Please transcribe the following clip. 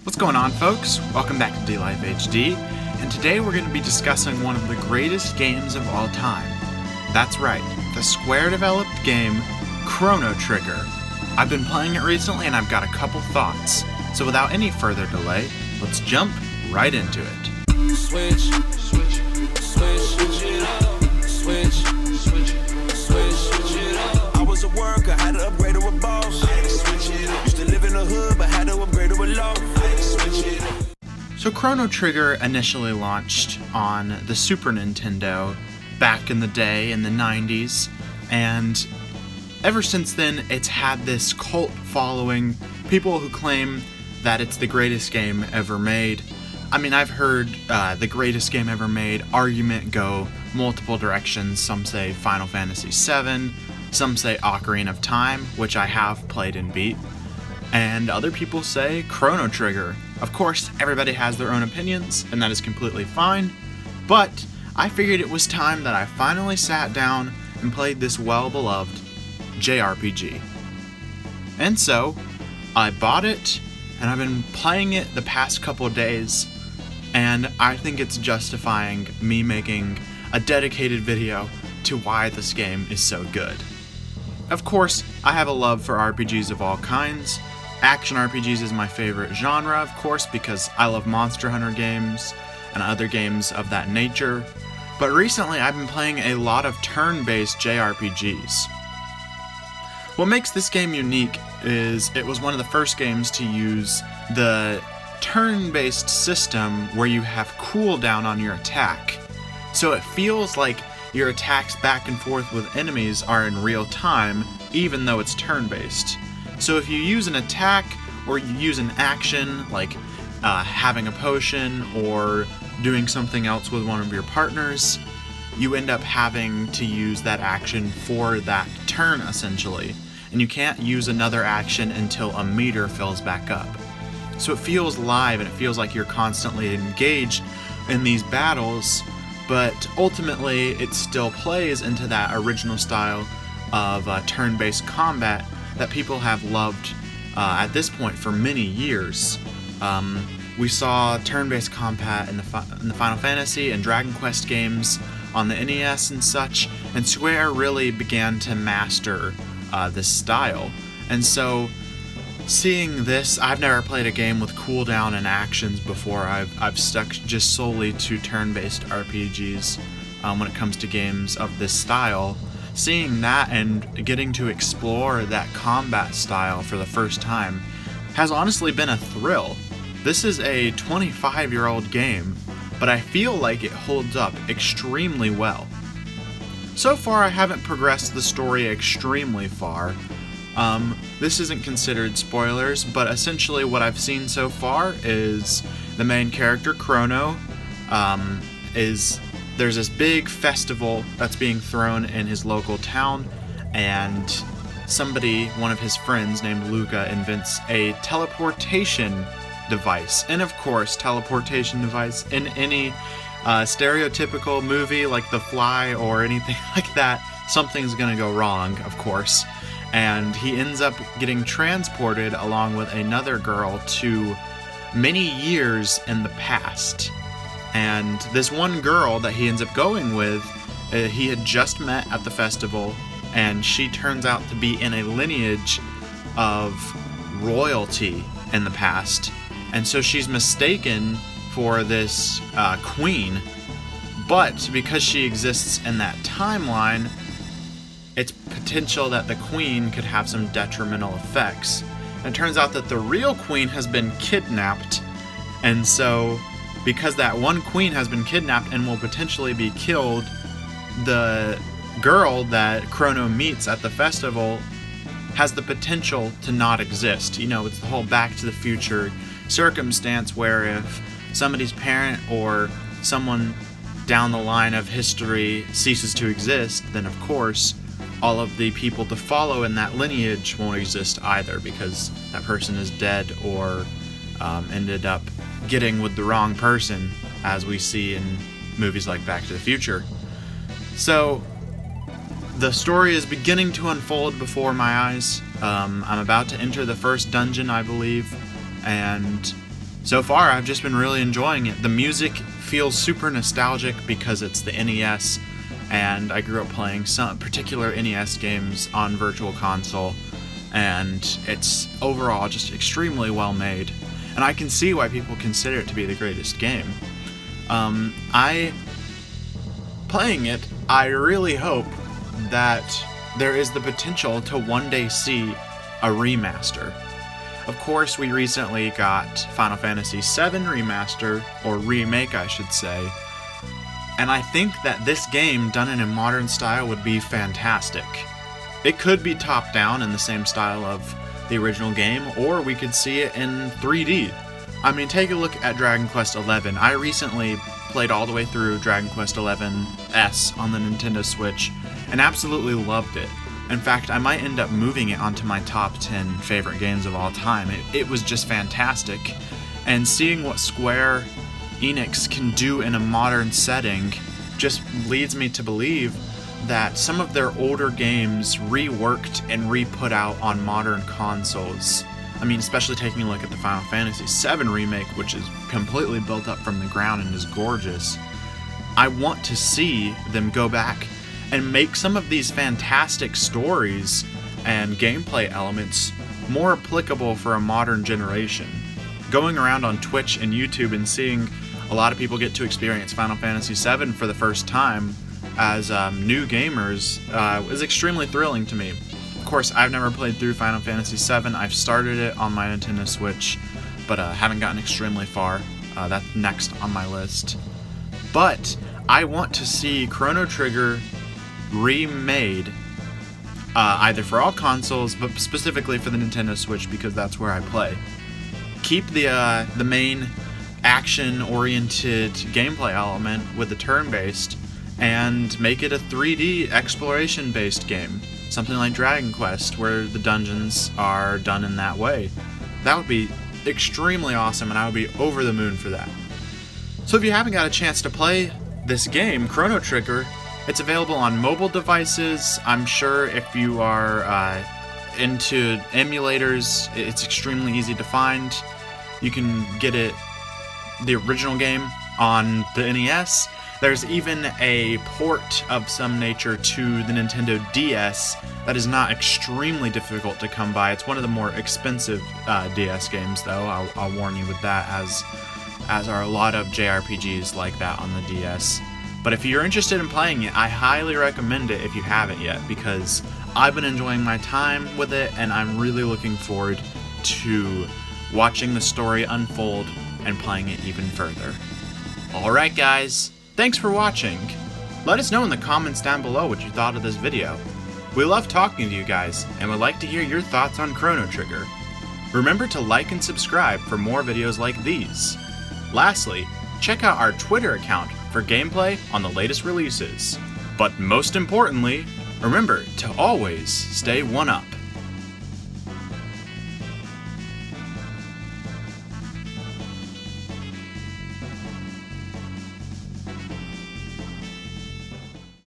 What's going on, folks? Welcome back to D-Life HD, and today we're going to be discussing one of the greatest games of all time. That's right, the Square-developed game, Chrono Trigger. I've been playing it recently and I've got a couple thoughts, so without any further delay, let's jump right into it. Switch it up. Switch it up. I was a worker, had to upgrade to a boss. Switch it up. Used to live in the hood, but had to upgrade to a loft. Switch it up. So Chrono Trigger initially launched on the Super Nintendo back in the day in the 90s, and ever since then it's had this cult following, people who claim that it's the greatest game ever made. I mean, I've heard the greatest game ever made argument go multiple directions. Some say Final Fantasy VII, some say Ocarina of Time, which I have played and beat, and other people say Chrono Trigger. Of course, everybody has their own opinions, and that is completely fine, but I figured it was time that I finally sat down and played this well-beloved JRPG. And so, I bought it, and I've been playing it the past couple of days, and I think it's justifying me making a dedicated video to why this game is so good. Of course, I have a love for RPGs of all kinds. Action RPGs is my favorite genre, of course, because I love Monster Hunter games and other games of that nature. But recently I've been playing a lot of turn-based JRPGs. What makes this game unique is it was one of the first games to use the turn-based system where you have cooldown on your attack. So it feels like your attacks back and forth with enemies are in real time, even though it's turn-based. So if you use an attack, or you use an action, like having a potion, or doing something else with one of your partners, you end up having to use that action for that turn, essentially. And you can't use another action until a meter fills back up. So it feels live, and it feels like you're constantly engaged in these battles, but ultimately it still plays into that original style of turn-based combat that people have loved at this point for many years. We saw turn-based combat in the Final Fantasy and Dragon Quest games on the NES and such, and Square really began to master this style. And so, seeing this, I've never played a game with cooldown and actions before. I've stuck just solely to turn-based RPGs when it comes to games of this style. Seeing that and getting to explore that combat style for the first time has honestly been a thrill. This is a 25-year-old game, but I feel like it holds up extremely well. So far, I haven't progressed the story extremely far. This isn't considered spoilers, but essentially what I've seen so far is the main character, Chrono, there's this big festival that's being thrown in his local town, and one of his friends named Luca, invents a teleportation device. And of course, teleportation device in any stereotypical movie like The Fly or anything like that, something's gonna go wrong, of course. And he ends up getting transported along with another girl to many years in the past. And this one girl that he ends up going with, he had just met at the festival, and she turns out to be in a lineage of royalty in the past. And so she's mistaken for this queen, but because she exists in that timeline, it's potential that the queen could have some detrimental effects. And it turns out that the real queen has been kidnapped, and so because that one queen has been kidnapped and will potentially be killed, the girl that Chrono meets at the festival has the potential to not exist. You know, it's the whole Back to the Future circumstance where if somebody's parent or someone down the line of history ceases to exist, then of course all of the people to follow in that lineage won't exist either, because that person is dead or ended up getting with the wrong person, as we see in movies like Back to the Future. So the story is beginning to unfold before my eyes. I'm about to enter the first dungeon, I believe, and so far I've just been really enjoying it. The music feels super nostalgic because it's the NES, and I grew up playing some particular NES games on Virtual Console, and it's overall just extremely well made, and I can see why people consider it to be the greatest game. Playing it, I really hope that there is the potential to one day see a remaster. Of course, we recently got Final Fantasy VII Remaster, or Remake I should say, and I think that this game done in a modern style would be fantastic. It could be top down in the same style of the original game, or we could see it in 3D. I mean, take a look at Dragon Quest XI. I recently played all the way through Dragon Quest XI-S on the Nintendo Switch and absolutely loved it. In fact, I might end up moving it onto my top 10 favorite games of all time. It was just fantastic. And seeing what Square Enix can do in a modern setting just leads me to believe that some of their older games reworked and re-put out on modern consoles. I mean, especially taking a look at the Final Fantasy VII Remake, which is completely built up from the ground and is gorgeous. I want to see them go back and make some of these fantastic stories and gameplay elements more applicable for a modern generation. Going around on Twitch and YouTube and seeing a lot of people get to experience Final Fantasy VII for the first time as new gamers is extremely thrilling to me. Of course, I've never played through Final Fantasy VII. I've started it on my Nintendo Switch, but haven't gotten extremely far. That's next on my list. But I want to see Chrono Trigger remade, either for all consoles, but specifically for the Nintendo Switch because that's where I play. Keep the main action-oriented gameplay element with the turn-based, and make it a 3D exploration-based game. Something like Dragon Quest, where the dungeons are done in that way. That would be extremely awesome, and I would be over the moon for that. So if you haven't got a chance to play this game, Chrono Trigger, it's available on mobile devices. I'm sure if you are into emulators, it's extremely easy to find. You can get it, the original game, on the NES. There's even a port of some nature to the Nintendo DS that is not extremely difficult to come by. It's one of the more expensive DS games, though. I'll warn you with that, as are a lot of JRPGs like that on the DS. But if you're interested in playing it, I highly recommend it if you haven't yet, because I've been enjoying my time with it, and I'm really looking forward to watching the story unfold and playing it even further. Alright guys, thanks for watching. Let us know in the comments down below what you thought of this video. We love talking to you guys, and would like to hear your thoughts on Chrono Trigger. Remember to like and subscribe for more videos like these. Lastly, check out our Twitter account for gameplay on the latest releases. But most importantly, remember to always stay one up.